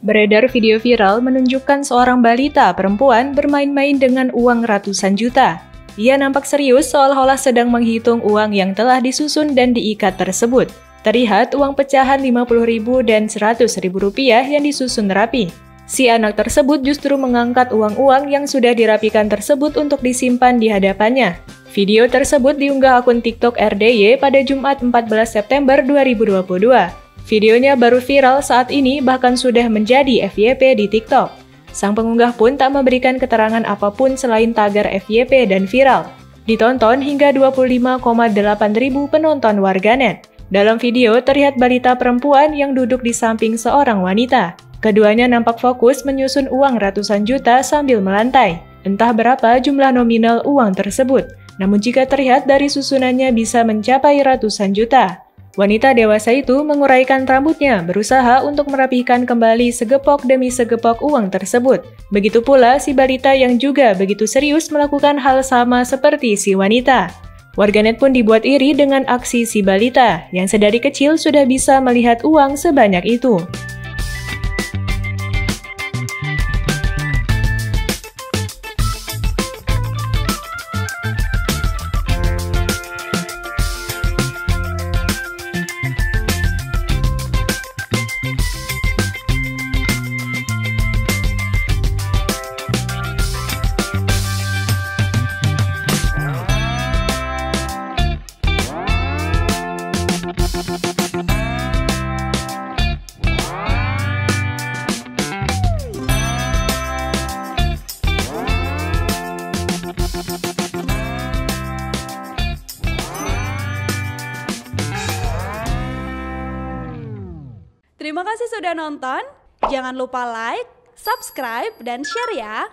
Beredar video viral menunjukkan seorang balita perempuan bermain-main dengan uang ratusan juta. Ia nampak serius seolah-olah sedang menghitung uang yang telah disusun dan diikat tersebut. Terlihat uang pecahan Rp50.000 dan Rp100.000 yang disusun rapi. Si anak tersebut justru mengangkat uang-uang yang sudah dirapikan tersebut untuk disimpan di hadapannya. Video tersebut diunggah akun TikTok RDY pada Jumat 14 September 2022. Videonya baru viral saat ini bahkan sudah menjadi FYP di TikTok. Sang pengunggah pun tak memberikan keterangan apapun selain tagar FYP dan viral. Ditonton hingga 25,8 ribu penonton warganet. Dalam video terlihat balita perempuan yang duduk di samping seorang wanita. Keduanya nampak fokus menyusun uang ratusan juta sambil melantai. Entah berapa jumlah nominal uang tersebut, namun jika terlihat dari susunannya bisa mencapai ratusan juta. Wanita dewasa itu menguraikan rambutnya, berusaha untuk merapihkan kembali segepok demi segepok uang tersebut. Begitu pula si balita yang juga begitu serius melakukan hal sama seperti si wanita. Warganet pun dibuat iri dengan aksi si balita, yang sedari kecil sudah bisa melihat uang sebanyak itu. Terima kasih sudah nonton. Jangan lupa like, subscribe, dan share ya.